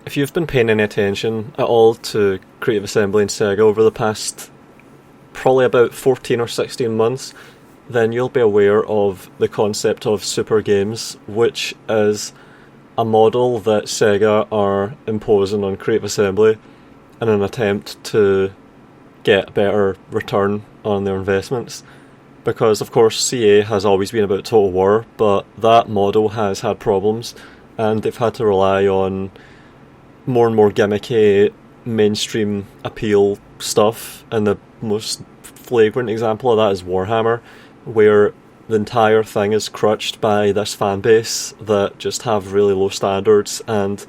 if you've been paying any attention at all to Creative Assembly and SEGA over the past probably about 14 or 16 months, then you'll be aware of the concept of super games, which is a model that SEGA are imposing on Creative Assembly in an attempt to get a better return on their investments. Because, of course, CA has always been about Total War, but that model has had problems, and they've had to rely on more and more gimmicky, mainstream appeal stuff, and the most flagrant example of that is Warhammer, where the entire thing is crutched by this fan base that just have really low standards and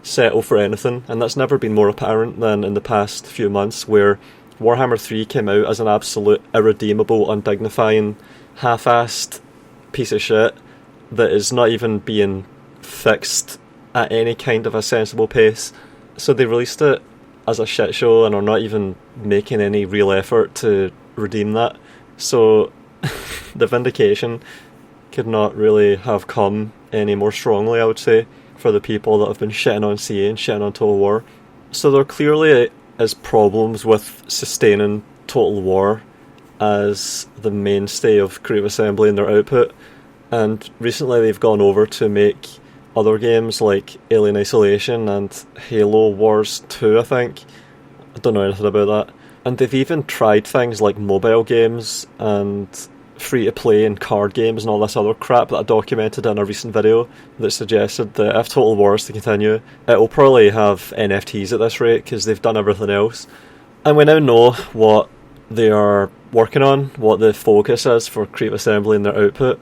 settle for anything, and that's never been more apparent than in the past few months, where Warhammer 3 came out as an absolute irredeemable, undignifying, half-assed piece of shit that is not even being fixed at any kind of a sensible pace. So they released it as a shit show and are not even making any real effort to redeem that. So the vindication could not really have come any more strongly, I would say, for the people that have been shitting on CA and shitting on Total War. So there clearly is problems with sustaining Total War as the mainstay of Creative Assembly and their output, and recently they've gone over to make other games like Alien Isolation and Halo Wars 2, I think. I don't know anything about that. And they've even tried things like mobile games and free-to-play and card games and all this other crap that I documented in a recent video that suggested that if Total War is to continue, it'll probably have NFTs at this rate because they've done everything else. And we now know what they are working on, what the focus is for Creative Assembly and their output.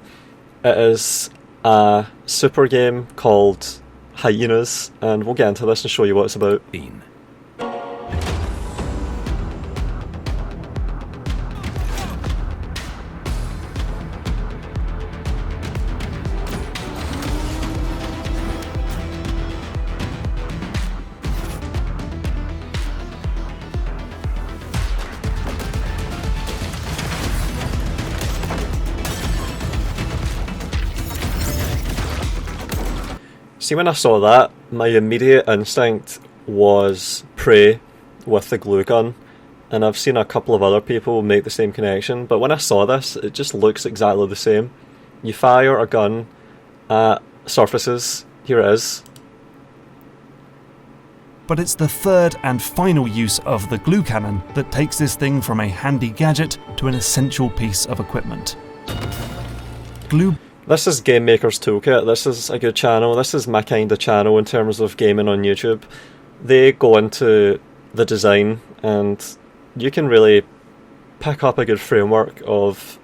It is a super game called Hyenas, and we'll get into this and show you what it's about. See, when I saw that, my immediate instinct was Prey with the glue gun, and I've seen a couple of other people make the same connection, but when I saw this, it just looks exactly the same. You fire a gun at surfaces, here it is. But it's the third and final use of the glue cannon that takes this thing from a handy gadget to an essential piece of equipment. Glue. This is Game Maker's Toolkit. This is a good channel. This is my kind of channel in terms of gaming on YouTube. They go into the design, and you can really pick up a good framework of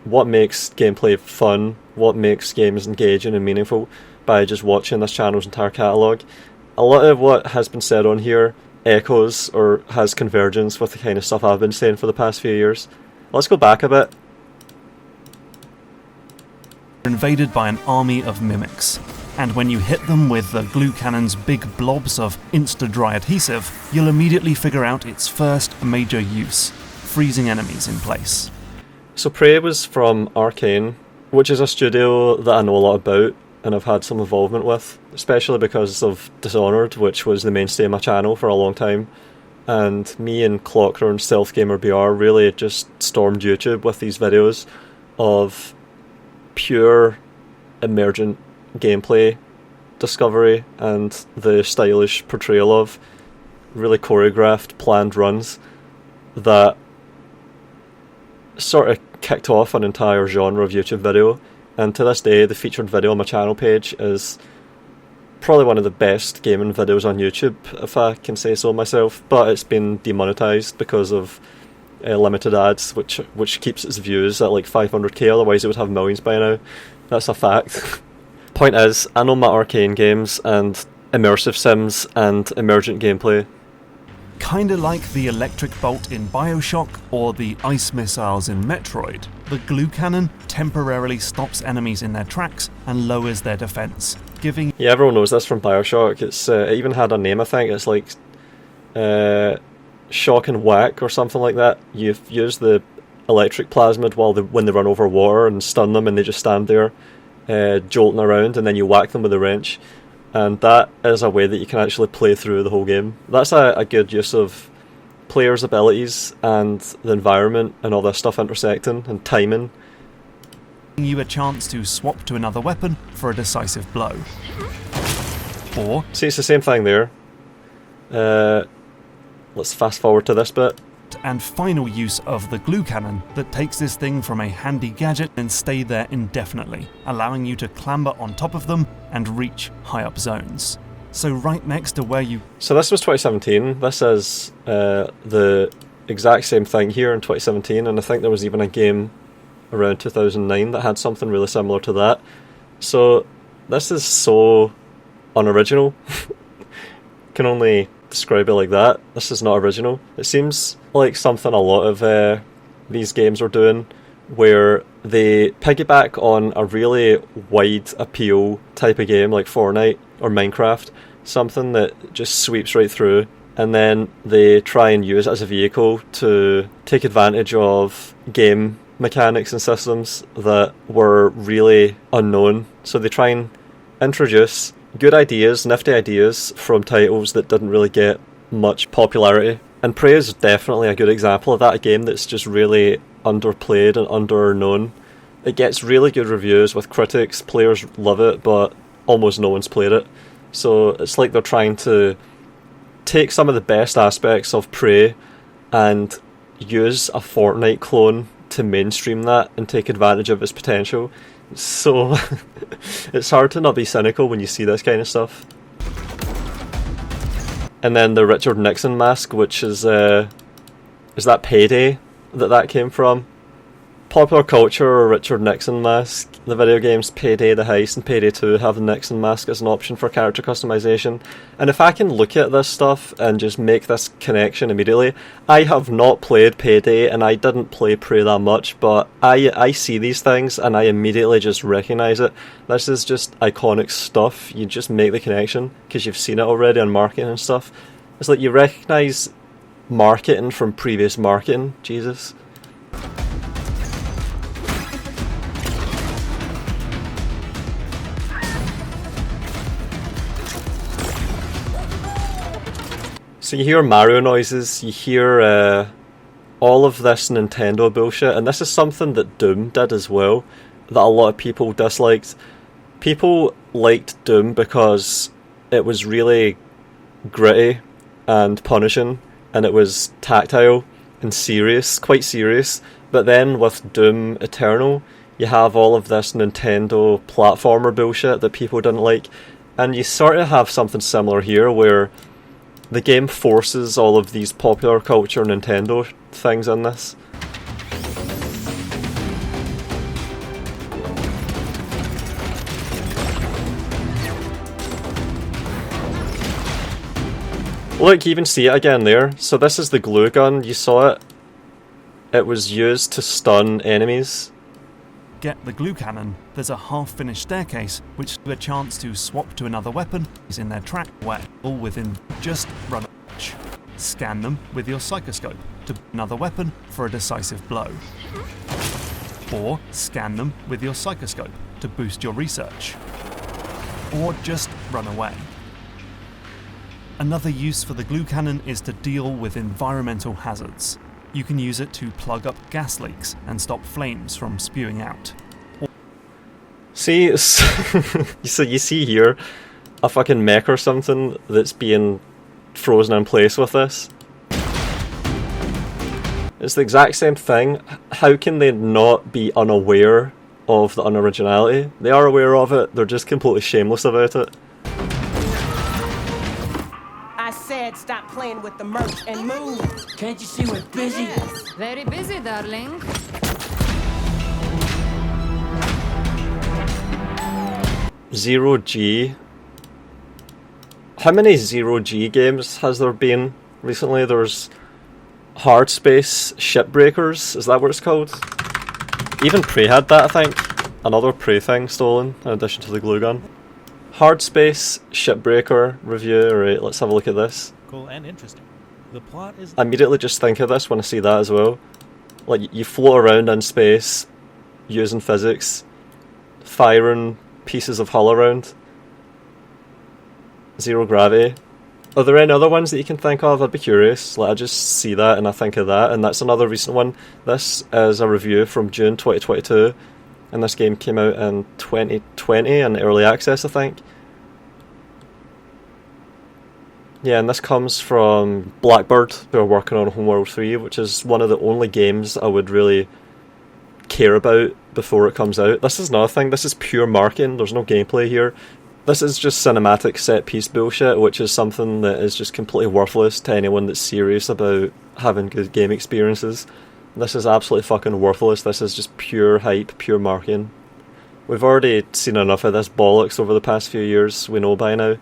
what makes gameplay fun, what makes games engaging and meaningful by just watching this channel's entire catalogue. A lot of what has been said on here echoes or has convergence with the kind of stuff I've been saying for the past few years. Let's go back a bit. Invaded by an army of mimics, and when you hit them with the glue cannon's big blobs of insta-dry adhesive, you'll immediately figure out its first major use: freezing enemies in place. So Prey was from Arcane, which is a studio that I know a lot about and I've had some involvement with, especially because of Dishonored, which was the mainstay of my channel for a long time. And me and Clocker and Stealth Gamer BR really just stormed YouTube with these videos of pure emergent gameplay discovery and the stylish portrayal of really choreographed, planned runs that sort of kicked off an entire genre of YouTube video. And to this day, the featured video on my channel page is probably one of the best gaming videos on YouTube, if I can say so myself, but it's been demonetized because of limited ads, which keeps its views at like 500k, otherwise it would have millions by now. That's a fact. Point is, I know my Arcane games and immersive sims and emergent gameplay. Kinda like the electric bolt in Bioshock or the ice missiles in Metroid, the glue cannon temporarily stops enemies in their tracks and lowers their defense, giving... Yeah, everyone knows this from Bioshock. It even had a name, I think. It's like Shock and Whack or something like that. You use the electric plasmid when they run over water and stun them, and they just stand there jolting around, and then you whack them with a wrench. and that is a way that you can actually play through the whole game. That's a good use of players' abilities and the environment and all this stuff intersecting and timing. You a chance to swap to another weapon for a decisive blow. Or see, it's the same thing there. Let's fast forward to this bit. And final use of the glue cannon that takes this thing from a handy gadget and stay there indefinitely, allowing you to clamber on top of them and reach high up zones. So right next to where you... So this was 2017. This is the exact same thing here in 2017, and I think there was even a game around 2009 that had something really similar to that. So this is so unoriginal. Can only describe it like that. This is not original. It seems like something a lot of these games are doing, where they piggyback on a really wide appeal type of game like Fortnite or Minecraft, something that just sweeps right through, and then they try and use it as a vehicle to take advantage of game mechanics and systems that were really unknown. So they try and introduce good ideas, nifty ideas from titles that didn't really get much popularity. And Prey is definitely a good example of that, a game that's just really underplayed and underknown. It gets really good reviews with critics, players love it, but almost no one's played it. So it's like they're trying to take some of the best aspects of Prey and use a Fortnite clone to mainstream that and take advantage of its potential. So it's hard to not be cynical when you see this kind of stuff. And then the Richard Nixon mask, which is that Payday that came from? Popular Culture or Richard Nixon mask. The video games Payday the Heist and Payday 2 have the Nixon mask as an option for character customization. And if I can look at this stuff and just make this connection immediately, I have not played Payday and I didn't play Prey that much, but I see these things and I immediately just recognise it. This is just iconic stuff. You just make the connection because you've seen it already on marketing and stuff. It's like you recognise marketing from previous marketing. Jesus. So you hear Mario noises, you hear all of this Nintendo bullshit, and this is something that Doom did as well, that a lot of people disliked. People liked Doom because it was really gritty and punishing, and it was tactile and serious, quite serious. But then with Doom Eternal, you have all of this Nintendo platformer bullshit that people didn't like, and you sort of have something similar here where the game forces all of these popular culture Nintendo things in this. Look, you even see it again there. So this is the glue gun, you saw it. It was used to stun enemies. Get the glue cannon, there's a half-finished staircase which gives a chance to swap to another weapon is in their track where all within just run a match. Scan them with your psychoscope to another weapon for a decisive blow. Or scan them with your psychoscope to boost your research. Or just run away. Another use for the glue cannon is to deal with environmental hazards. You can use it to plug up gas leaks and stop flames from spewing out. See, so you see here a fucking mech or something that's being frozen in place with this. It's the exact same thing. How can they not be unaware of the unoriginality? They are aware of it, they're just completely shameless about it. I said stop playing with the merch and move. Can't you see we're busy? Yes, very busy, darling. Zero G. How many Zero G games has there been recently? There's Hard Space Shipbreakers, is that what it's called? Even Prey had that, I think. Another Prey thing stolen, in addition to the glue gun. Hard Space Shipbreaker review, right, let's have a look at this. Cool and interesting. The plot is... I immediately just think of this when I see that as well. Like, you float around in space, using physics, firing pieces of hull around. Zero Gravity. Are there any other ones that you can think of? I'd be curious. Like, I just see that and I think of that, and that's another recent one. This is a review from June 2022, and this game came out in 2020 in early access, I think. Yeah, and this comes from Blackbird, who are working on Homeworld 3, which is one of the only games I would really care about before it comes out. This is another thing, this is pure marketing, there's no gameplay here. This is just cinematic set-piece bullshit, which is something that is just completely worthless to anyone that's serious about having good game experiences. This is absolutely fucking worthless. This is just pure hype, pure marketing. We've already seen enough of this bollocks over the past few years, we know by now,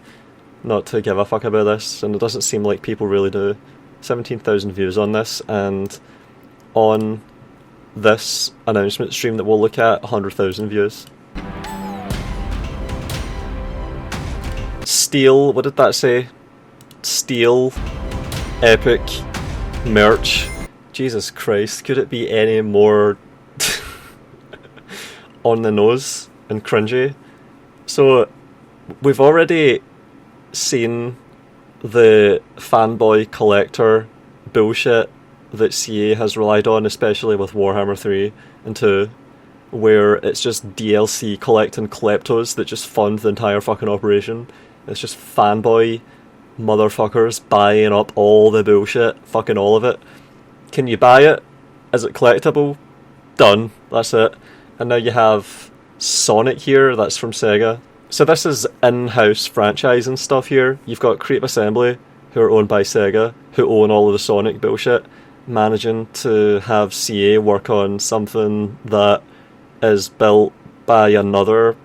not to give a fuck about this, and it doesn't seem like people really do. 17,000 views on this, and on this announcement stream that we'll look at, 100,000 views. Steel, what did that say? Steel, epic, merch. Jesus Christ, could it be any more on the nose and cringy? So, we've already seen the fanboy collector bullshit that CA has relied on, especially with Warhammer 3 and 2, where it's just DLC collecting kleptos that just fund the entire fucking operation. It's just fanboy motherfuckers buying up all the bullshit, fucking all of it. Can you buy it? Is it collectible? Done. That's it. And now you have Sonic here, that's from SEGA. So this is in-house franchising stuff here. You've got Creative Assembly, who are owned by SEGA, who own all of the Sonic bullshit, managing to have CA work on something that is built by another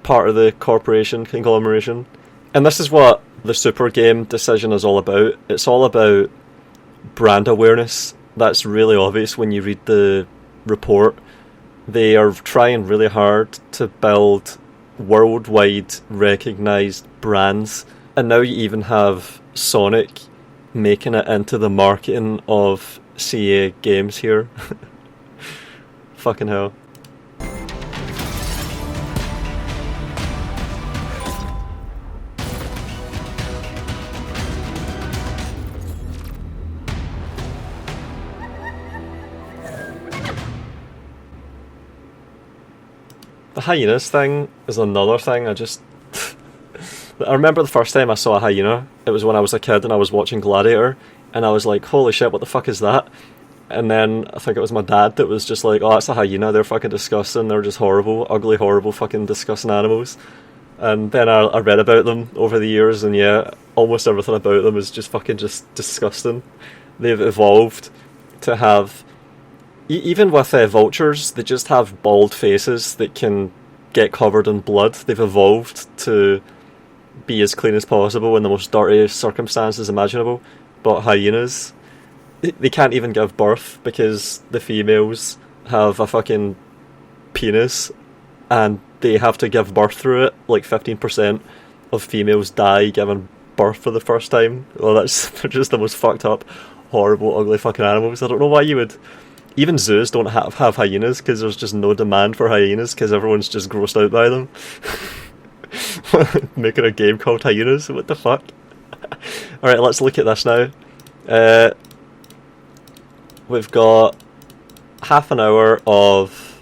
part of the corporation conglomeration. And this is what the Super Game decision is all about. It's all about brand awareness. That's really obvious when you read the report. They are trying really hard to build worldwide recognised brands, and now you even have Sonic making it into the marketing of CA games here. Fucking hell. The hyenas thing is another thing. I remember the first time I saw a hyena, it was when I was a kid and I was watching Gladiator, and I was like, holy shit, what the fuck is that? And then I think it was my dad that was just like, oh, it's a hyena, they're fucking disgusting, they're just horrible, ugly, horrible, fucking disgusting animals. And then I read about them over the years, and yeah, almost everything about them is just fucking just disgusting. They've evolved to have... Even with vultures, they just have bald faces that can get covered in blood. They've evolved to be as clean as possible in the most dirty circumstances imaginable. But hyenas, they can't even give birth because the females have a fucking penis and they have to give birth through it. Like 15% of females die giving birth for the first time. Well, they're just the most fucked up, horrible, ugly fucking animals. I don't know why you would... Even zoos don't have hyenas because there's just no demand for hyenas because everyone's just grossed out by them. Making a game called Hyenas? What the fuck? Alright, let's look at this now. We've got half an hour of...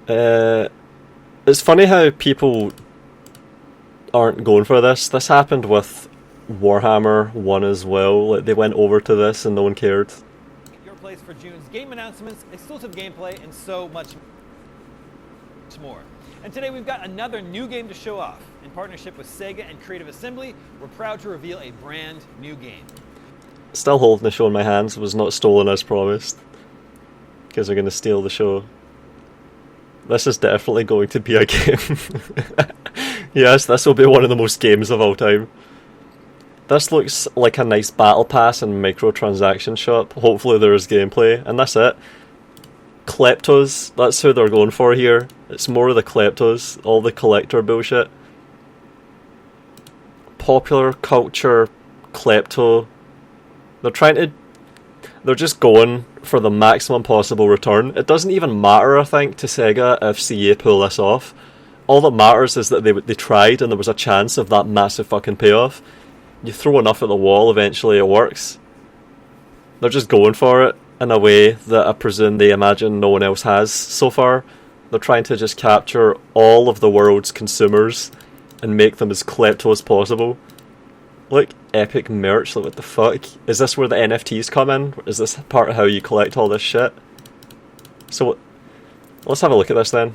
it's funny how people aren't going for this. This happened with Warhammer 1 as well. Like, they went over to this and no one cared. Your place for June's game announcements, exclusive gameplay, and so much more. And today we've got another new game to show off. In partnership with SEGA and Creative Assembly, we're proud to reveal a brand new game. Still holding the show in my hands, was not stolen as promised. Because they're going to steal the show. This is definitely going to be a game. Yes, this will be one of the most games of all time. This looks like a nice battle pass and microtransaction shop. Hopefully there is gameplay, and that's it. Kleptos, that's who they're going for here. It's more of the kleptos, all the collector bullshit. Popular culture, klepto. They're just going for the maximum possible return. It doesn't even matter, I think, to SEGA if CA pull this off. all that matters is that they tried and there was a chance of that massive fucking payoff. You throw enough at the wall, eventually it works. They're just going for it in a way that I presume they imagine no one else has so far. They're trying to just capture all of the world's consumers and make them as klepto as possible. Like, epic merch, like what the fuck? Is this where the NFTs come in? Is this part of how you collect all this shit? So, let's have a look at this then.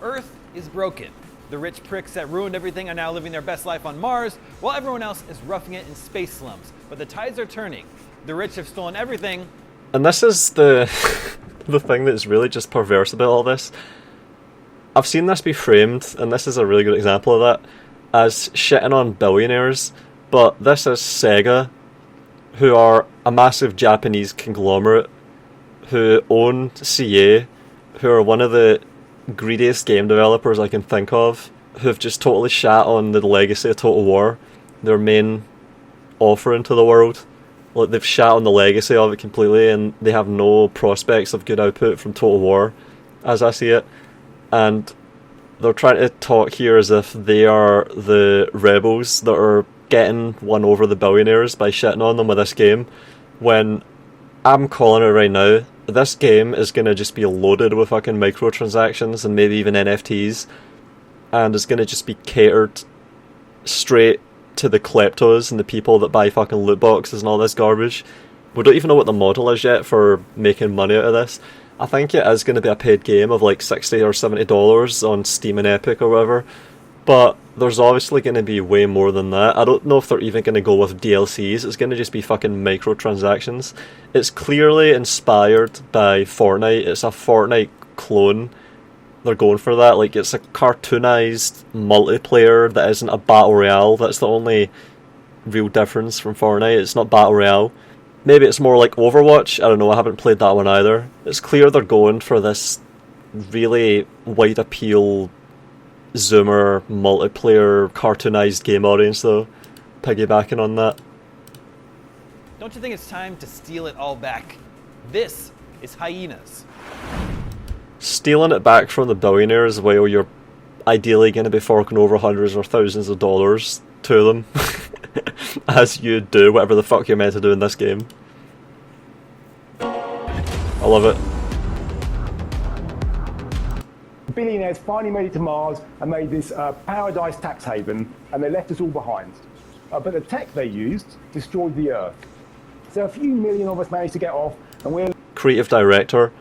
Earth is broken. The rich pricks that ruined everything are now living their best life on Mars, while everyone else is roughing it in space slums. But the tides are turning. The rich have stolen everything. And this is the the thing that's really just perverse about all this. I've seen this be framed, and this is a really good example of that, as shitting on billionaires. But this is SEGA, who are a massive Japanese conglomerate, who own CA, who are one of the greediest game developers I can think of, who've just totally shat on the legacy of Total War, their main offering to the world. Like, they've shat on the legacy of it completely, and they have no prospects of good output from Total War, as I see it. And they're trying to talk here as if they are the rebels that are getting one over the billionaires by shitting on them with this game, when I'm calling it right now, this game is going to just be loaded with fucking microtransactions and maybe even NFTs, and it's going to just be catered straight to the kleptos and the people that buy fucking loot boxes and all this garbage. We don't even know what the model is yet for making money out of this. I think it is going to be a paid game of like $60 or $70 on Steam and Epic or whatever, but there's obviously going to be way more than that. I don't know if they're even going to go with DLCs. It's going to just be fucking microtransactions. It's clearly inspired by Fortnite. It's a Fortnite clone. They're going for that. Like, it's a cartoonized multiplayer that isn't a battle royale. That's the only real difference from Fortnite. It's not battle royale. Maybe it's more like Overwatch. I don't know. I haven't played that one either. It's clear they're going for this really wide appeal Zoomer multiplayer cartoonized game audience, though, piggybacking on that. Don't you think it's time to steal it all back? This is Hyenas. Stealing it back from the billionaires while you're ideally going to be forking over hundreds or thousands of dollars to them, as you do whatever the fuck you're meant to do in this game. I love it. Billionaires finally made it to Mars and made this paradise tax haven, and they left us all behind. But the tech they used destroyed the Earth. So a few million of us managed to get off, and we're... Creative director.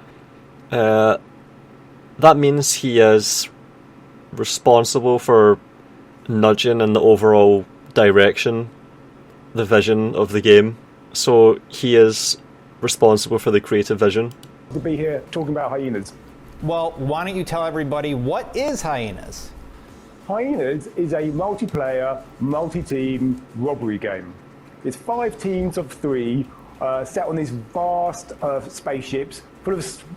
That means he is responsible for nudging in the overall direction, the vision of the game. So he is responsible for the creative vision. To be here talking about Hyenas. Well, why don't you tell everybody what is Hyenas? Hyenas is a multiplayer, multi-team robbery game. It's 5 teams of 3 set on these vast spaceships full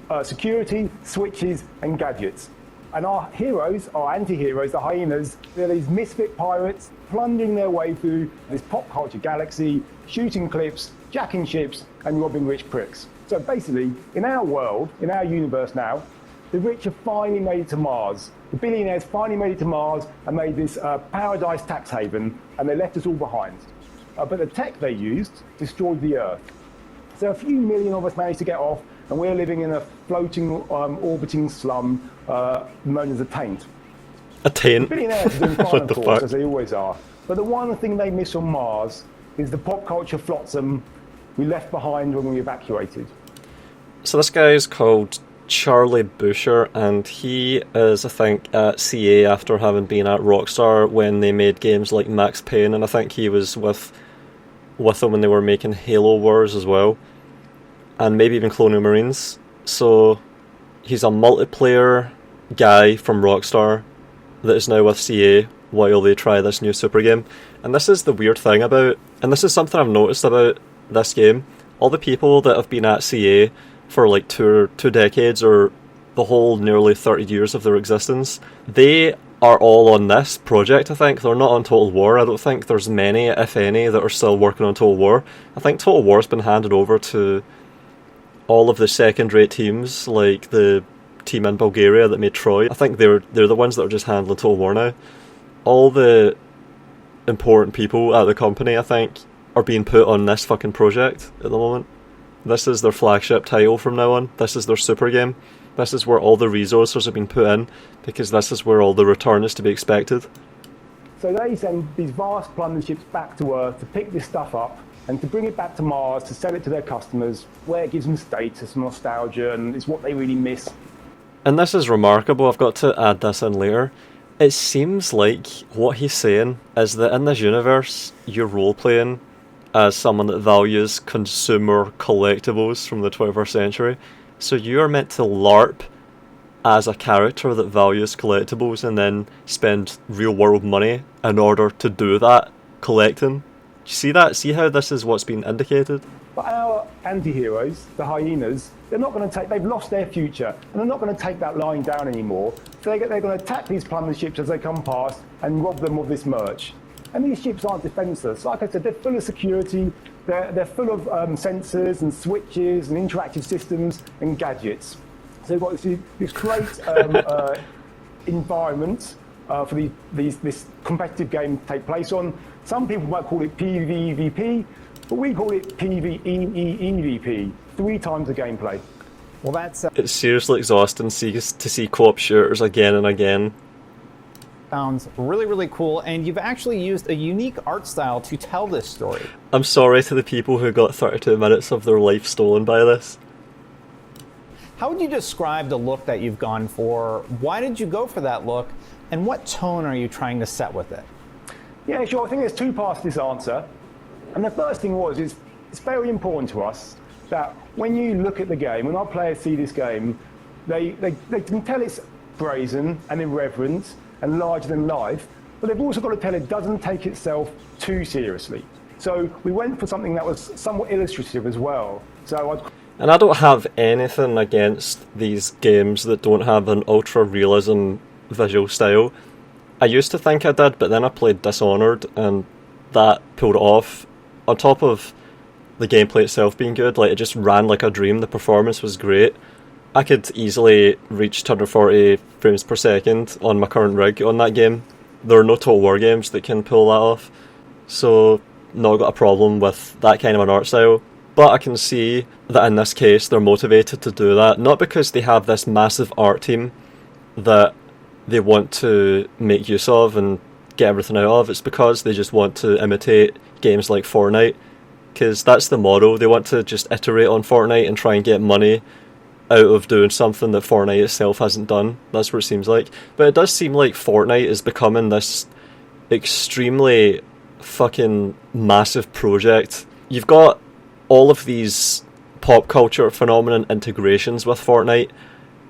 of security, switches and gadgets. And our heroes, our anti-heroes, the Hyenas, they're these misfit pirates plunging their way through this pop culture galaxy, shooting cliffs, jacking ships and robbing rich pricks. So basically, in our world, in our universe now, the rich have finally made it to Mars. The billionaires finally made it to Mars and made this paradise tax haven, and they left us all behind. But the tech they used destroyed the Earth. So a few million of us managed to get off, and we're living in a floating, orbiting slum known as a taint. A taint? The billionaires are doing fine, of course, fuck? as they always are. But the one thing they miss on Mars is the pop culture flotsam we left behind when we evacuated. So this guy is called Charlie Boucher, and he is, I think, at CA after having been at Rockstar when they made games like Max Payne, and I think he was with them when they were making Halo Wars as well, and maybe even Colonial Marines. So he's a multiplayer guy from Rockstar that is now with CA while they try this new super game. And this is the weird thing about, and this is something I've noticed about this game, all the people that have been at CA for like two decades or the whole nearly 30 years of their existence, they are all on this project. I think they're not on Total War. I don't think there's many, if any, that are still working on Total War. I think Total War's been handed over to all of the second-rate teams, like the team in Bulgaria that made Troy. I think they're the ones that are just handling Total War now. All the important people at the company, I think, are being put on this fucking project at the moment. This is their flagship title from now on. This is their super game. This is where all the resources are being put in, because this is where all the return is to be expected. So they send these vast plunder ships back to Earth to pick this stuff up and to bring it back to Mars to sell it to their customers, where it gives them status, nostalgia, and it's what they really miss. And this is remarkable. I've got to add this in later. It seems like what he's saying is that in this universe, you're role-playing as someone that values consumer collectibles from the 21st century. So you are meant to LARP as a character that values collectibles and then spend real-world money in order to do that collecting. Do you see that? See how this is what's been indicated? But our anti-heroes, the Hyenas, they've lost their future, and they're not going to take that line down anymore. So they're going to attack these plunder ships as they come past and rob them of this merch. And these ships aren't defenseless. Like I said, they're full of security, they're full of sensors and switches and interactive systems and gadgets. So they've got this great environment for this competitive game to take place on. Some people might call it PvEVP, but we call it PvEEVP, 3 times the gameplay. Well, that's It's seriously exhausting to see co-op shooters again and again. sounds really, really cool, and you've actually used a unique art style to tell this story. I'm sorry to the people who got 32 minutes of their life stolen by this. How would you describe the look that you've gone for? Why did you go for that look? And what tone are you trying to set with it? Yeah, sure. I think there's 2 parts to this answer. And the first thing is it's very important to us that when you look at the game, when our players see this game, they can tell it's brazen and irreverent and larger than life, but they've also got to tell it doesn't take itself too seriously. So we went for something that was somewhat illustrative as well. And I don't have anything against these games that don't have an ultra-realism visual style. I used to think I did, but then I played Dishonored, and that pulled it off. On top of the gameplay itself being good, like, it just ran like a dream, the performance was great. I could easily reach 240 frames per second on my current rig on that game. There are no Total War games that can pull that off, so not got a problem with that kind of an art style. But I can see that in this case they're motivated to do that, not because they have this massive art team that they want to make use of and get everything out of. It's because they just want to imitate games like Fortnite, because that's the model. They want to just iterate on Fortnite and try and get money out of doing something that Fortnite itself hasn't done. That's what it seems like. But it does seem like Fortnite is becoming this extremely fucking massive project. You've got all of these pop culture phenomenon integrations with Fortnite.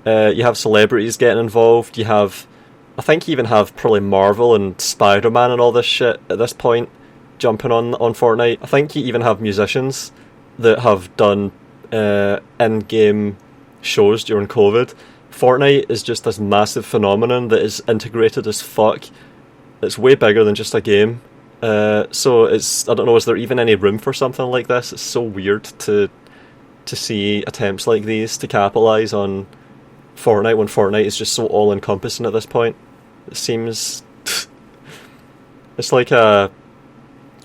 You have celebrities getting involved. You have, I think you even have probably Marvel and Spider-Man and all this shit at this point jumping on Fortnite. I think you even have musicians that have done in-game shows during COVID. Fortnite is just this massive phenomenon that is integrated as fuck. It's way bigger than just a game. So it's, I don't know, is there even any room for something like this? It's so weird to see attempts like these to capitalise on Fortnite when Fortnite is just so all-encompassing at this point. It seems... it's like a...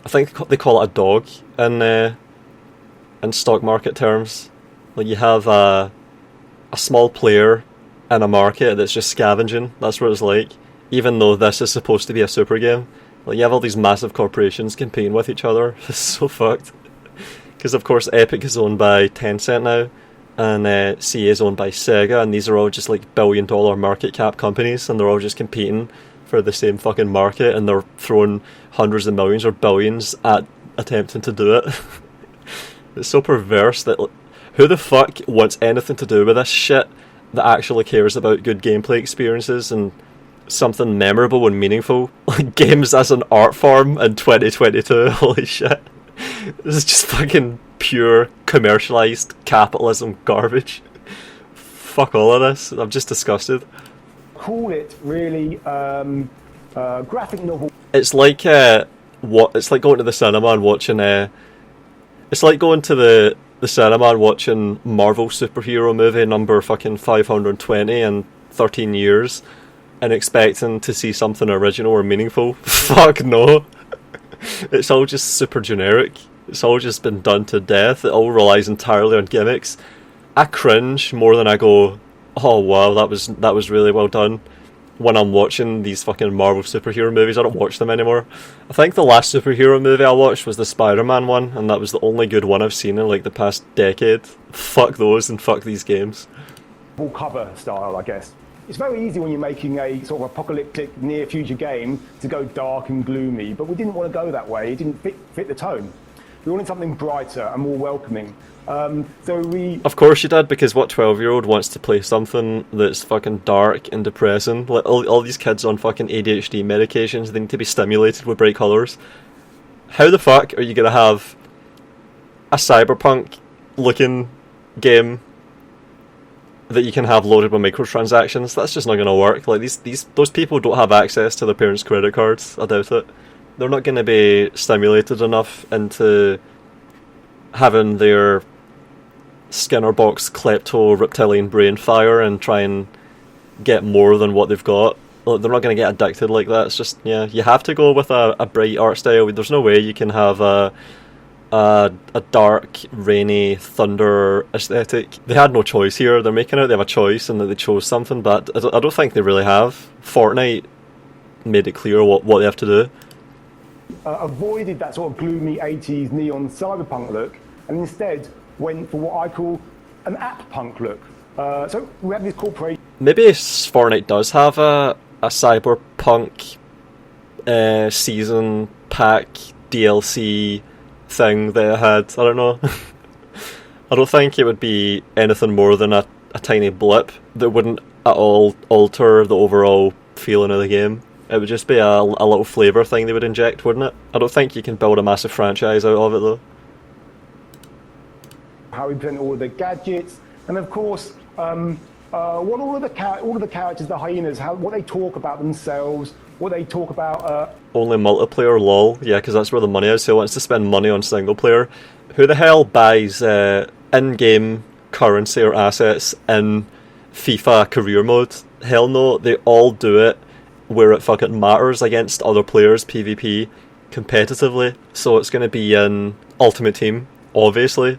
I think they call it a dog in stock market terms. Like, you have a small player in a market that's just scavenging. That's what it's like. Even though this is supposed to be a super game. Like, you have all these massive corporations competing with each other. It's so fucked. Because, of course, Epic is owned by Tencent now, and CA is owned by SEGA, and these are all just, like, billion-dollar market cap companies, and they're all just competing for the same fucking market, and they're throwing hundreds of millions or billions at attempting to do it. It's so perverse that... who the fuck wants anything to do with this shit that actually cares about good gameplay experiences and something memorable and meaningful? Like, games as an art form in 2022, holy shit. This is just fucking pure commercialised capitalism garbage. Fuck all of this. I'm just disgusted. Call it really graphic novel. It's like it's like going to the cinema and watching it's like going to the cinema and watching Marvel superhero movie number fucking 520 in 13 years and expecting to see something original or meaningful. Fuck no. It's all just super generic. It's all just been done to death. It all relies entirely on gimmicks. I cringe more than I go, oh wow, that was really well done. When I'm watching these fucking Marvel superhero movies, I don't watch them anymore. I think the last superhero movie I watched was the Spider-Man one, and that was the only good one I've seen in like the past decade. Fuck those and fuck these games. Full cover style, I guess. It's very easy when you're making a sort of apocalyptic near-future game to go dark and gloomy, but we didn't want to go that way. It didn't fit the tone. We wanted something brighter and more welcoming. Of course you did, because what 12-year-old wants to play something that's fucking dark and depressing? Like all these kids on fucking ADHD medications, they need to be stimulated with bright colours. How the fuck are you going to have a cyberpunk-looking game that you can have loaded with microtransactions? That's just not going to work. Like those people don't have access to their parents' credit cards. I doubt it. They're not going to be stimulated enough into having their Skinner box klepto reptilian brain fire and try and get more than what they've got. They're not going to get addicted like that. It's just, yeah, you have to go with a bright art style. There's no way you can have a dark, rainy, thunder aesthetic. They had no choice here. They're making it, they have a choice, and that they chose something, but I don't think they really have. Fortnite made it clear what they have to do. Avoided that sort of gloomy 80s neon cyberpunk look, and instead went for what I call an app punk look. So we have this corporation. Maybe Fortnite does have a cyberpunk season pack DLC thing they had. I don't know. I don't think it would be anything more than a tiny blip that wouldn't at all alter the overall feeling of the game. It would just be a little flavour thing they would inject, wouldn't it? I don't think you can build a massive franchise out of it, though. How we present all of the gadgets, and of course, what all of the characters, the hyenas, what they talk about themselves, what they talk about. Only multiplayer, lol. Yeah, because that's where the money is. So he wants to spend money on single player. Who the hell buys in-game currency or assets in FIFA career mode? Hell no. They all do it where it fucking matters against other players, PvP, competitively. So it's going to be in Ultimate Team, obviously.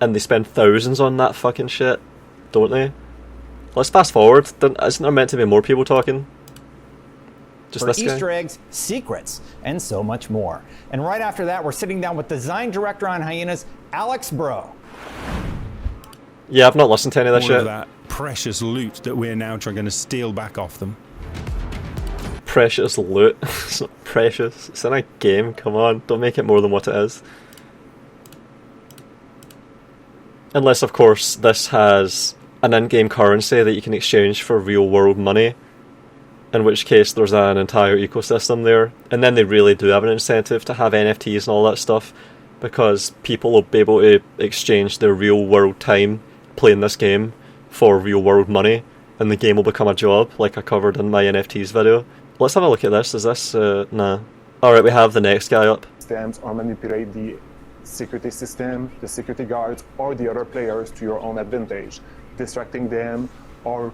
And they spend thousands on that fucking shit, don't they? Let's fast forward. Isn't there meant to be more people talking? Just this Easter guy? eggs, secrets, and so much more. And right after that, we're sitting down with design director on Hyenas, Alex Bro. Yeah, I've not listened to any of that All shit. of that precious loot that we're now trying to steal back off them. Precious loot. It's not precious. It's in a game. Come on, don't make it more than what it is. Unless, of course, this has an in-game currency that you can exchange for real-world money, in which case there's an entire ecosystem there. And then they really do have an incentive to have NFTs and all that stuff, because people will be able to exchange their real-world time playing this game for real-world money, and the game will become a job, like I covered in my NFTs video. Let's have a look at this. Is this... nah. Alright, we have the next guy up. Systems or manipulate the security system, the security guards, or the other players to your own advantage, distracting them, or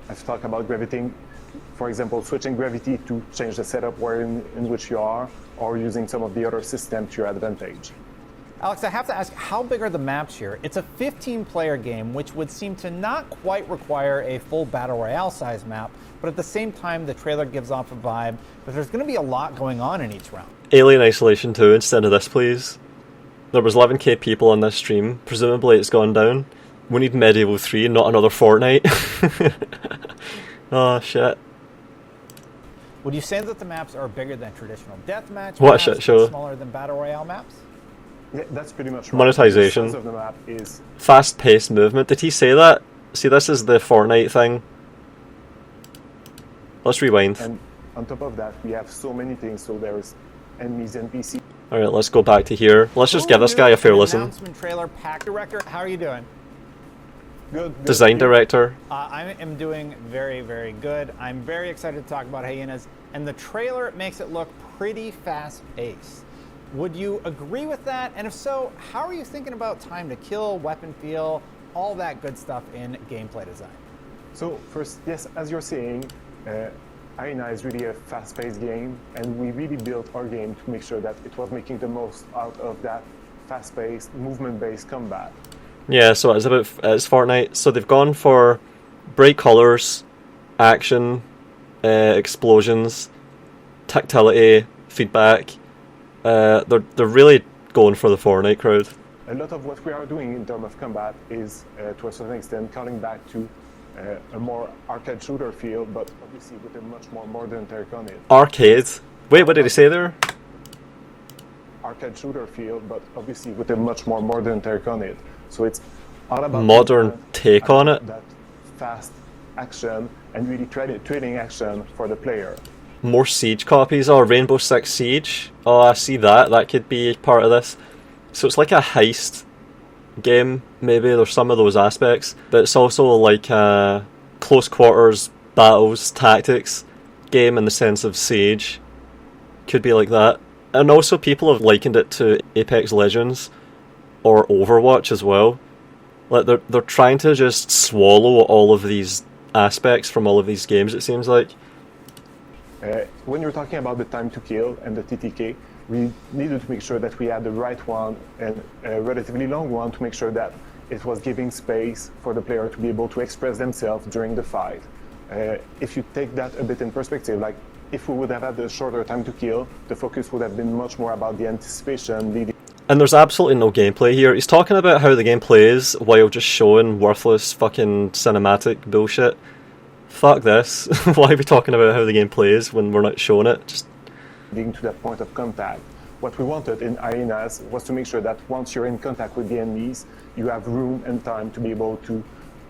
I've talked about gravity, for example, switching gravity to change the setup in which you are, or using some of the other systems to your advantage. Alex, I have to ask, how big are the maps here? It's a 15-player game, which would seem to not quite require a full Battle Royale size map, but at the same time, the trailer gives off a vibe that there's going to be a lot going on in each round. Alien Isolation 2 instead of this, please. There was 11k people on this stream. Presumably it's gone down. We need Medieval 3, not another Fortnite. Oh, shit. Would you say that the maps are bigger than traditional deathmatch What a maps, shit show. smaller than Battle Royale maps? Yeah, that's pretty much right. Monetization. The size of the map is Fast-paced movement. Did he say that? See, this is the Fortnite thing. Let's rewind. And on top of that, we have so many things. So there's enemies, NPC. Alright, let's go back to here. Let's just give this guy a fair listen. Announcement trailer, pack director, how are you doing? Good. Design director. I am doing very, very good. I'm very excited to talk about Hyenas, and the trailer makes it look pretty fast-paced. Would you agree with that? And if so, how are you thinking about time to kill, weapon feel, all that good stuff in gameplay design? So first, yes, as you're saying, Arena is really a fast-paced game, and we really built our game to make sure that it was making the most out of that fast-paced, movement-based combat. Yeah, so it's Fortnite. So they've gone for bright colours, action, explosions, tactility, feedback. They're really going for the Fortnite crowd. A lot of what we are doing in terms of combat is, to a certain extent, calling back to a more arcade shooter feel, but obviously with a much more modern take on it. Arcade? Wait, what did he say there? Arcade shooter feel, but obviously with a much more modern take on it. So it's all about modern take on it? That fast action and really trading action for the player. More Siege copies? Oh, Rainbow Six Siege? Oh, I see that. That could be part of this. So it's like a heist game, maybe. There's some of those aspects. But it's also like a close quarters battles tactics game in the sense of Siege. Could be like that. And also people have likened it to Apex Legends or Overwatch as well. Like they're trying to just swallow all of these aspects from all of these games, it seems like. When you're talking about the time to kill and the TTK, we needed to make sure that we had the right one and a relatively long one to make sure that it was giving space for the player to be able to express themselves during the fight. If you take that a bit in perspective, like if we would have had a shorter time to kill, the focus would have been much more about the anticipation leading. And there's absolutely no gameplay here. He's talking about how the game plays while just showing worthless fucking cinematic bullshit. Fuck this. Why are we talking about how the game plays when we're not showing it? Just leading to that point of contact. What we wanted in Hyenas was to make sure that once you're in contact with the enemies, you have room and time to be able to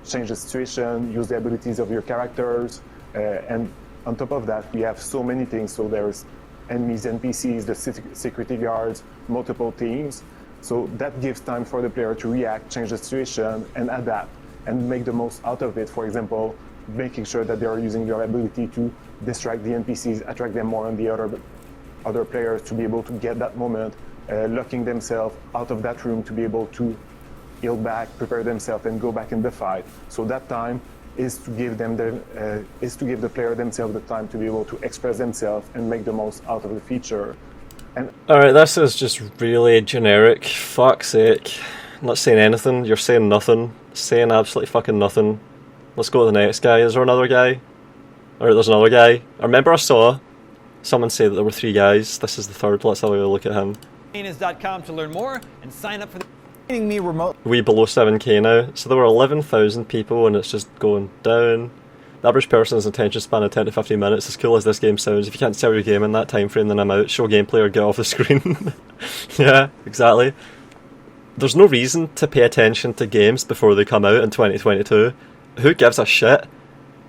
change the situation, use the abilities of your characters, and on top of that, we have so many things. So there's enemies, NPCs, the security guards, multiple teams. So that gives time for the player to react, change the situation, and adapt, and make the most out of it. For example, making sure that they are using your ability to distract the NPCs, attract them more on the other players to be able to get that moment, locking themselves out of that room to be able to heal back, prepare themselves, and go back in the fight. So that time is to give the player themselves the time to be able to express themselves and make the most out of the feature. And alright, this is just really generic. Fuck's sake. I'm not saying anything. You're saying nothing. Saying absolutely fucking nothing. Let's go to the next guy. Is there another guy? Or there's another guy. I remember I saw someone say that there were 3 guys. This is the third. Let's have a look at him. Hyenas.com to learn more and sign up for the Me remote. We below 7k now. So there were 11,000 people and it's just going down. The average person's attention span of 10 to 15 minutes. As cool as this game sounds, if you can't sell your game in that time frame, then I'm out. Show gameplay or get off the screen. Yeah, exactly. There's no reason to pay attention to games before they come out in 2022. Who gives a shit?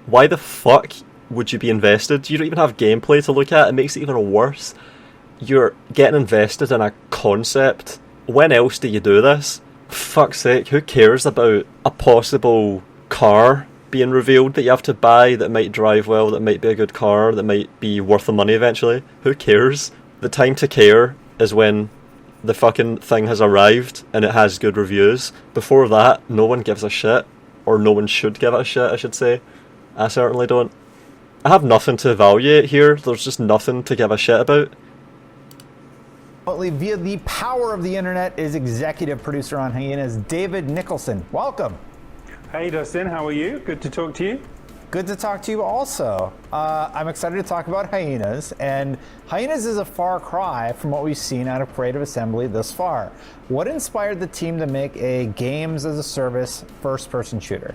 Why the fuck would you be invested? You don't even have gameplay to look at. It makes it even worse. You're getting invested in a concept. When else do you do this? Fuck's sake, who cares about a possible car being revealed that you have to buy that might drive well, that might be a good car, that might be worth the money eventually? Who cares? The time to care is when the fucking thing has arrived and it has good reviews. Before that, no one gives a shit. Or no one should give a shit, I should say. I certainly don't. I have nothing to evaluate here. There's just nothing to give a shit about. Via the power of the internet is executive producer on Hyenas, David Nicholson. Welcome. Hey Dustin, how are you? Good to talk to you. Good to talk to you also. I'm excited to talk about Hyenas, and Hyenas is a far cry from what we've seen out of Creative Assembly thus far. What inspired the team to make a games-as-a-service first-person shooter?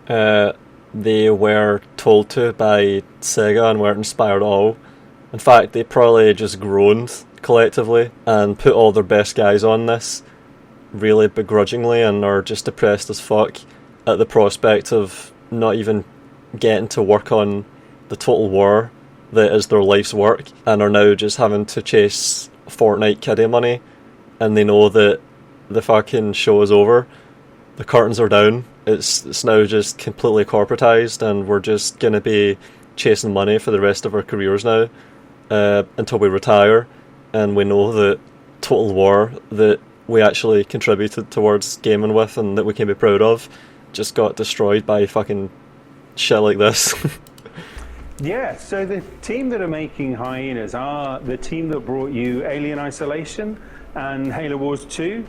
They were told to by SEGA and weren't inspired at all. In fact, they probably just groaned collectively and put all their best guys on this really begrudgingly and are just depressed as fuck at the prospect of not even getting to work on the total war that is their life's work, and are now just having to chase Fortnite kiddie money, and they know that the fucking show is over. The curtains are down. It's now just completely corporatized, and we're just going to be chasing money for the rest of our careers now until we retire, and we know that Total War that we actually contributed towards gaming with and that we can be proud of just got destroyed by fucking shit like this. Yeah, so the team that are making Hyenas are the team that brought you Alien Isolation and Halo Wars 2,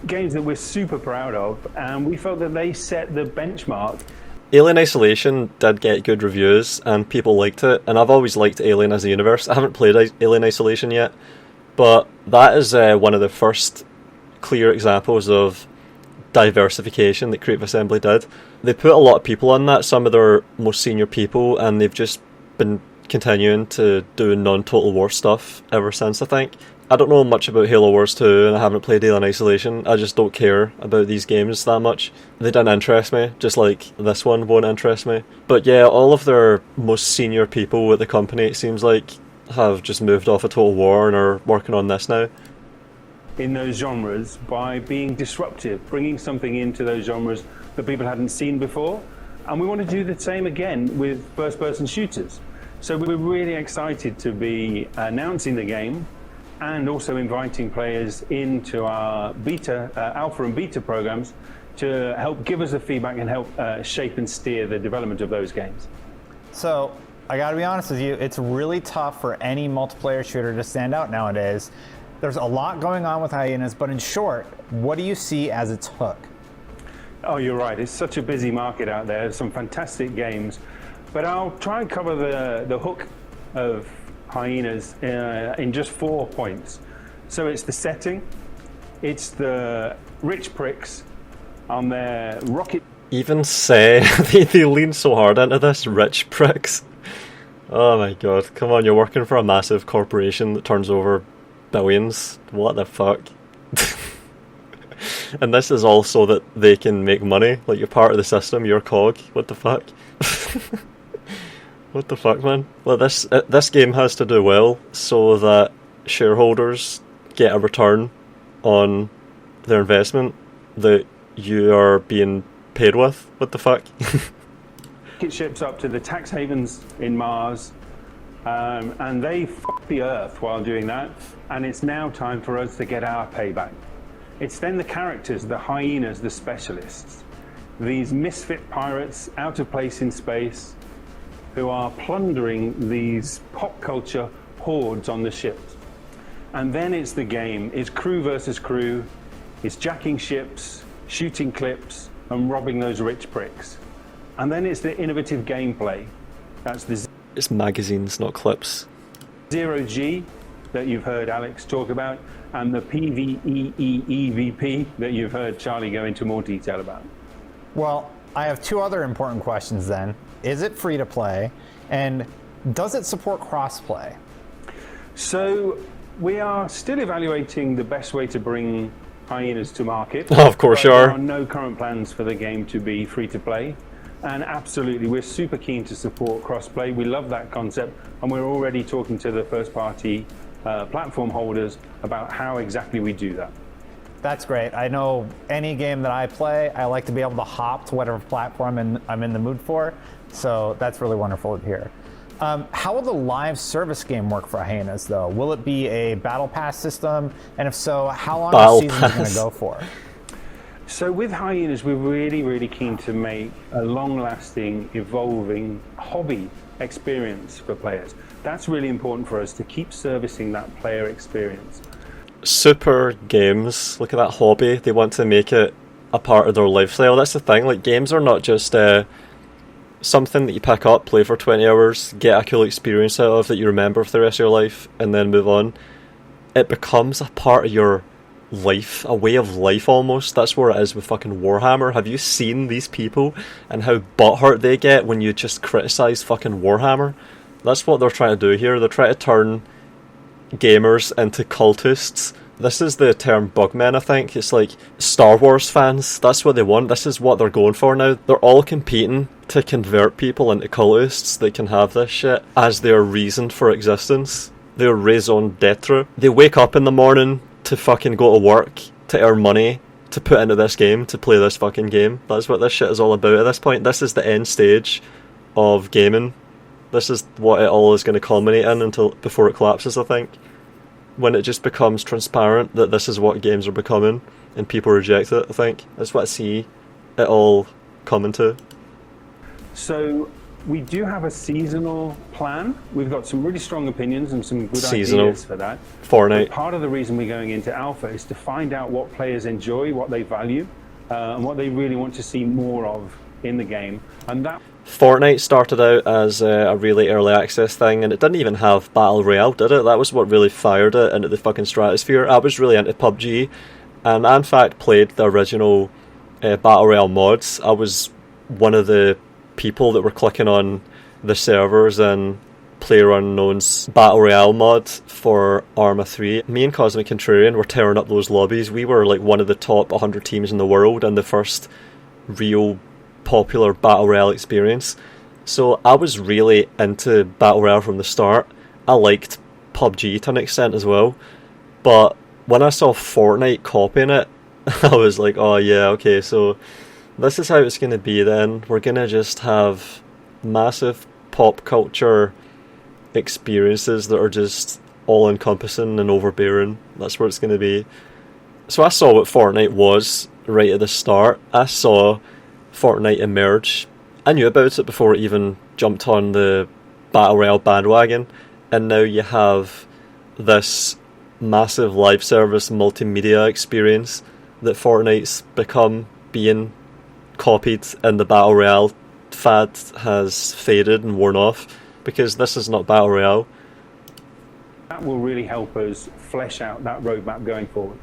games that we're super proud of, and we felt that they set the benchmark. Alien Isolation did get good reviews and people liked it, and I've always liked Alien as a universe. I haven't played Alien Isolation yet, but that is one of the first clear examples of diversification that Creative Assembly did. They put a lot of people on that, some of their most senior people, and they've just been continuing to do non-Total War stuff ever since, I think. I don't know much about Halo Wars 2 and I haven't played Alien Isolation. I just don't care about these games that much. They didn't interest me, just like this one won't interest me. But yeah, all of their most senior people at the company, it seems like, have just moved off of Total War and are working on this now. In those genres by being disruptive, bringing something into those genres that people hadn't seen before. And we want to do the same again with first-person shooters. So we're really excited to be announcing the game and also inviting players into our alpha and beta programs to help give us the feedback and help shape and steer the development of those games. So I gotta be honest with you, it's really tough for any multiplayer shooter to stand out nowadays. There's a lot going on with Hyenas, but in short, what do you see as its hook? Oh, you're right. It's such a busy market out there. There's some fantastic games. But I'll try and cover the hook of Hyenas in just 4 points. So it's the setting, it's the rich pricks on their rocket. Even say, they lean so hard into this, rich pricks. Oh my god, come on, you're working for a massive corporation that turns over billions. What the fuck? And this is all so that they can make money. Like, you're part of the system, you're a cog. What the fuck? What the fuck, man? Well, this game has to do well so that shareholders get a return on their investment that you are being paid with. What the fuck? It ships up to the tax havens in Mars, and they fuck the Earth while doing that, and it's now time for us to get our payback. It's then the characters, the Hyenas, the specialists, these misfit pirates out of place in space who are plundering these pop culture hordes on the ships. And then it's the game. It's crew versus crew. It's jacking ships, shooting clips, and robbing those rich pricks. And then it's the innovative gameplay. That's the... It's magazines, not clips. Zero G that you've heard Alex talk about, and the PvEEVP that you've heard Charlie go into more detail about. Well, I have 2 other important questions then. Is it free to play? And does it support crossplay? So we are still evaluating the best way to bring Hyenas to market. Oh, of course you are. There are no current plans for the game to be free to play. And absolutely, we're super keen to support crossplay. We love that concept, and we're already talking to the first-party platform holders about how exactly we do that. That's great. I know any game that I play, I like to be able to hop to whatever platform I'm in the mood for, so that's really wonderful to hear. How will the live service game work for Hyenas, though? Will it be a battle pass system? And if so, how long are the seasons going to go for? So with Hyenas, we're really, really keen to make a long-lasting, evolving hobby experience for players. That's really important for us to keep servicing that player experience. Super games, look at that hobby. They want to make it a part of their lifestyle. That's the thing, like, games are not just something that you pick up, play for 20 hours, get a cool experience out of that you remember for the rest of your life, and then move on. It becomes a part of your life, a way of life almost. That's where it is with fucking Warhammer. Have you seen these people and how butthurt they get when you just criticise fucking Warhammer? That's what they're trying to do here. They're trying to turn gamers into cultists. This is the term bugmen, I think. It's like Star Wars fans. That's what they want. This is what they're going for now. They're all competing to convert people into cultists that can have this shit as their reason for existence. Their raison d'etre. They wake up in the morning to fucking go to work, to earn money, to put into this game, to play this fucking game. That's what this shit is all about at this point. This is the end stage of gaming. This is what it all is going to culminate in before it collapses, I think. when it just becomes transparent that this is what games are becoming and people reject it, I think. That's what I see it all coming to. So we do have a seasonal plan. We've got some really strong opinions and some good Seasonal. ideas for that. Fortnite. But part of the reason we're going into alpha is to find out what players enjoy, what they value, and what they really want to see more of in the game. And that Fortnite started out as a really early access thing, and it didn't even have Battle Royale, did it? That was what really fired it into the fucking stratosphere. I was really into PUBG, and I in fact played the original Battle Royale mods. I was one of the people that were clicking on the servers and PlayerUnknown's Battle Royale mod for Arma 3. Me and Cosmic Contrarian were tearing up those lobbies. We were like one of the top 100 teams in the world and the first real popular Battle Royale experience. So I was really into Battle Royale from the start. I liked PUBG to an extent as well. But when I saw Fortnite copying it, I was like, oh yeah, okay, so this is how it's going to be then. We're going to just have massive pop culture experiences that are just all-encompassing and overbearing. That's where it's going to be. So I saw what Fortnite was right at the start. I saw Fortnite emerge. I knew about it before it even jumped on the Battle Royale bandwagon. And now you have this massive live service multimedia experience that Fortnite's become, being copied, and the Battle Royale fad has faded and worn off because this is not Battle Royale. That will really help us flesh out that roadmap going forward.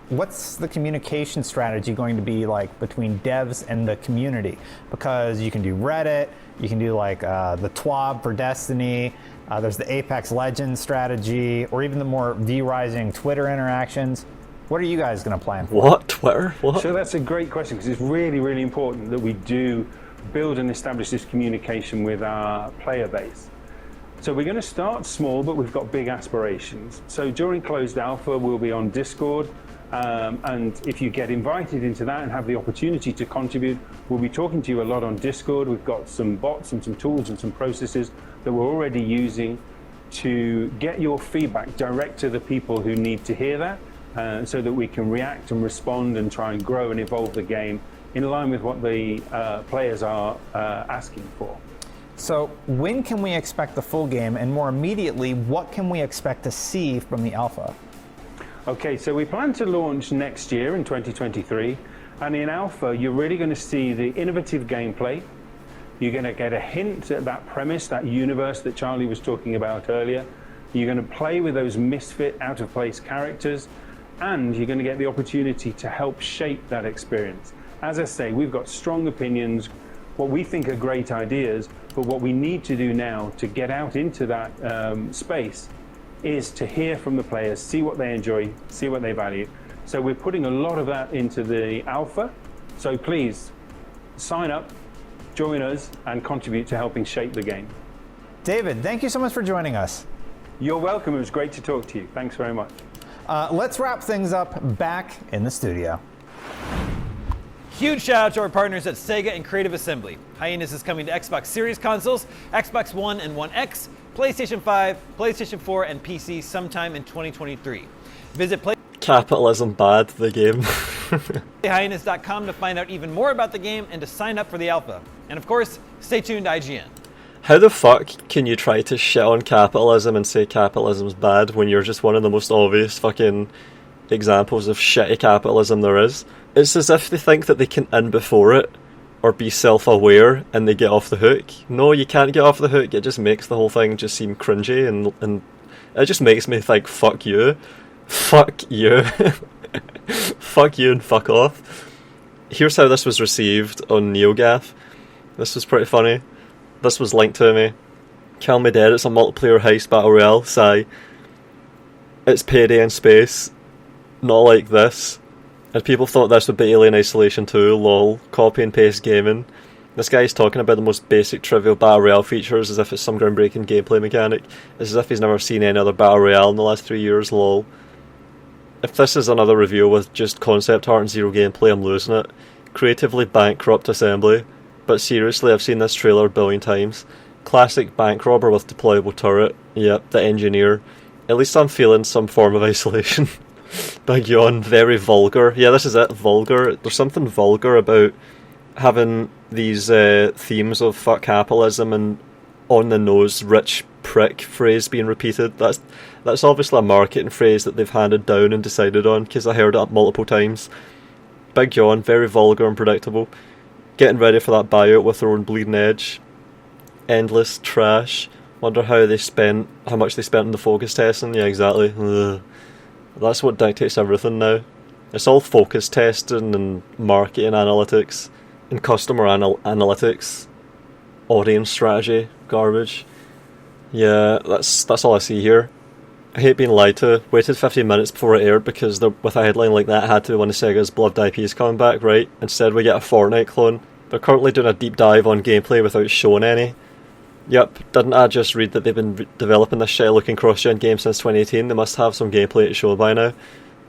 What's the communication strategy going to be like between devs and the community? Because you can do Reddit, you can do like the TWAB for Destiny, there's the Apex Legends strategy, or even the more V-Rising Twitter interactions. What are you guys going to plan for? What? Twitter? What? So that's a great question, because it's really, really important that we do build and establish this communication with our player base. So we're going to start small, but we've got big aspirations. So during closed alpha, we'll be on Discord. And if you get invited into that and have the opportunity to contribute, we'll be talking to you a lot on Discord. We've got some bots and some tools and some processes that we're already using to get your feedback direct to the people who need to hear that, so that we can react and respond and try and grow and evolve the game in line with what the players are asking for. So when can we expect the full game, and more immediately, what can we expect to see from the alpha? Okay, so we plan to launch next year in 2023, and in alpha you're really going to see the innovative gameplay. You're going to get a hint at that premise, that universe that Charlie was talking about earlier. You're going to play with those misfit, out-of-place characters, and you're going to get the opportunity to help shape that experience. As I say, we've got strong opinions, what we think are great ideas, but what we need to do now to get out into that space is to hear from the players, see what they enjoy, see what they value. So we're putting a lot of that into the alpha. So please sign up, join us, and contribute to helping shape the game. David, thank you so much for joining us. You're welcome. It was great to talk to you. Thanks very much. Let's wrap things up back in the studio. Huge shout out to our partners at SEGA and Creative Assembly. Hyenas is coming to Xbox Series consoles, Xbox One and One X, PlayStation 5, PlayStation 4, and PC sometime in 2023. Visit Capitalism bad, the game. Hyenas.com to find out even more about the game and to sign up for the alpha. And of course, stay tuned to IGN. How the fuck can you try to shit on capitalism and say capitalism's bad when you're just one of the most obvious fucking examples of shitty capitalism there is? It's as if they think that they can in before it or be self-aware and they get off the hook. No, you can't get off the hook. It just makes the whole thing just seem cringy and it just makes me think, fuck you. Fuck you. Fuck you and fuck off. Here's how this was received on NeoGaf. This was pretty funny. This was linked to me. Kill Me Dead, it's a multiplayer heist battle royale. Sigh. It's Payday in space. Not like this. And people thought this would be Alien Isolation 2, lol, copy and paste gaming. This guy's talking about the most basic trivial battle royale features as if it's some groundbreaking gameplay mechanic. It's as if he's never seen any other battle royale in the last 3 years, lol. If this is another review with just concept art and zero gameplay, I'm losing it. Creatively bankrupt assembly. But seriously, I've seen this trailer a billion times. Classic bank robber with deployable turret. Yep, the engineer. At least I'm feeling some form of isolation. Big yawn, very vulgar. Yeah, this is it, vulgar. There's something vulgar about having these themes of fuck capitalism and on the nose rich prick phrase being repeated. That's obviously a marketing phrase that they've handed down and decided on, because I heard it multiple times. Big yawn, very vulgar and predictable. Getting ready for that buyout with their own bleeding edge. Endless trash. Wonder how much they spent on the focus testing. Yeah, exactly. Ugh. That's what dictates everything now. It's all focus testing and marketing analytics and customer analytics, audience strategy, garbage. Yeah, that's all I see here. I hate being lied to. Waited 15 minutes before it aired because with a headline like that, it had to be one of Sega's beloved IPs coming back, right? Instead we get a Fortnite clone. They're currently doing a deep dive on gameplay without showing any. Yep, didn't I just read that they've been developing this shit looking cross-gen game since 2018? They must have some gameplay to show by now.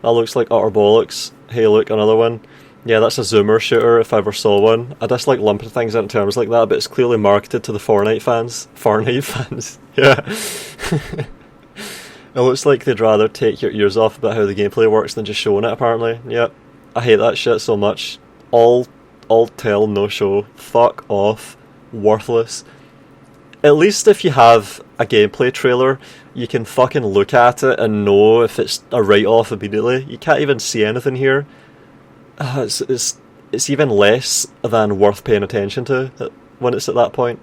That looks like utter bollocks. Hey look, another one. Yeah, that's a zoomer shooter if I ever saw one. I dislike lumping things into terms like that, but it's clearly marketed to the Fortnite fans. Fortnite fans, yeah. It looks like they'd rather take your ears off about how the gameplay works than just showing it, apparently. Yep, I hate that shit so much. All tell, no show. Fuck off. Worthless. At least if you have a gameplay trailer, you can fucking look at it and know if it's a write-off immediately. You can't even see anything here. It's even less than worth paying attention to when it's at that point.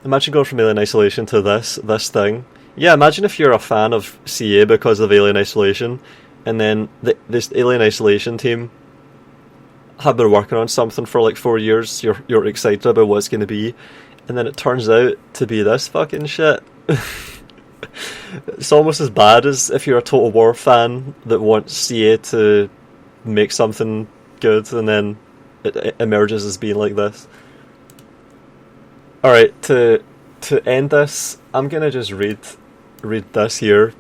Imagine going from Alien Isolation to this thing. Yeah, imagine if you're a fan of CA because of Alien Isolation, and then this Alien Isolation team have been working on something for like 4 years, you're excited about what it's going to be, and then it turns out to be this fucking shit. It's almost as bad as if you're a Total War fan that wants CA to make something good, and then it emerges as being like this. Alright, to end this, I'm gonna just read this here.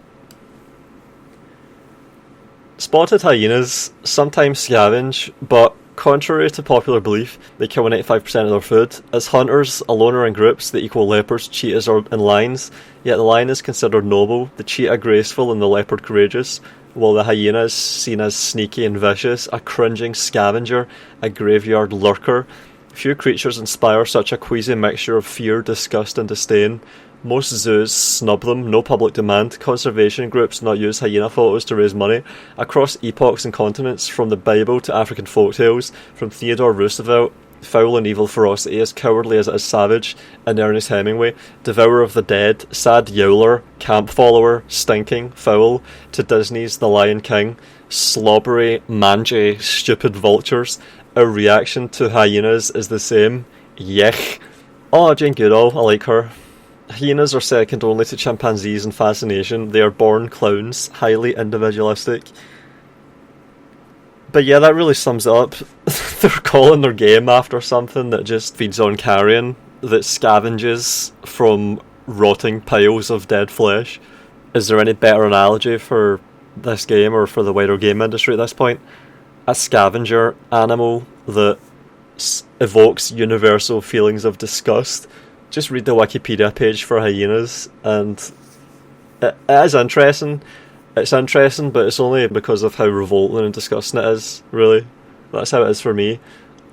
Spotted hyenas sometimes scavenge, but contrary to popular belief, they kill 95% of their food. As hunters, alone or in groups, they equal leopards, cheetahs, and lions, yet the lion is considered noble, the cheetah graceful, and the leopard courageous, while the hyena is seen as sneaky and vicious, a cringing scavenger, a graveyard lurker. Few creatures inspire such a queasy mixture of fear, disgust, and disdain. Most zoos snub them, no public demand. Conservation groups not use hyena photos to raise money. Across epochs and continents, from the Bible to African folktales, from Theodore Roosevelt, foul and evil ferocity, as cowardly as it is savage, and Ernest Hemingway, devourer of the dead, sad yowler, camp follower, stinking, foul, to Disney's The Lion King, slobbery, mangy, stupid vultures. Our reaction to hyenas is the same. Yech. Oh, Jane Goodall, I like her. Hyenas are second only to chimpanzees in fascination. They are born clowns, highly individualistic. But yeah, that really sums it up. They're calling their game after something that just feeds on carrion, that scavenges from rotting piles of dead flesh. Is there any better analogy for this game or for the wider game industry at this point? A scavenger animal that evokes universal feelings of disgust. Just read the Wikipedia page for hyenas, and it is interesting. It's interesting, but it's only because of how revolting and disgusting it is, really. That's how it is for me.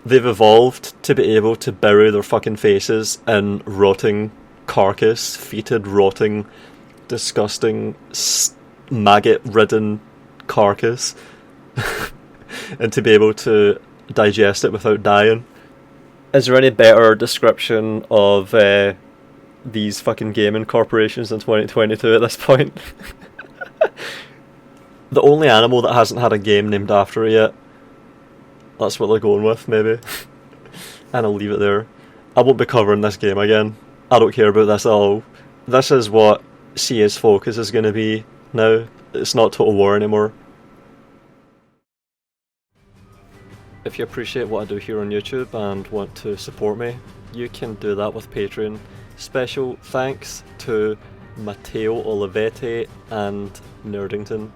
They've evolved to be able to bury their fucking faces in rotting carcass, fetid, rotting, disgusting, maggot-ridden carcass, and to be able to digest it without dying. Is there any better description of these fucking gaming corporations in 2022 at this point? The only animal that hasn't had a game named after it yet. That's what they're going with, maybe. And I'll leave it there. I won't be covering this game again. I don't care about this at all. This is what CA's focus is going to be now. It's not Total War anymore. If you appreciate what I do here on YouTube and want to support me, you can do that with Patreon. Special thanks to Matteo Olivetti and Nerdington.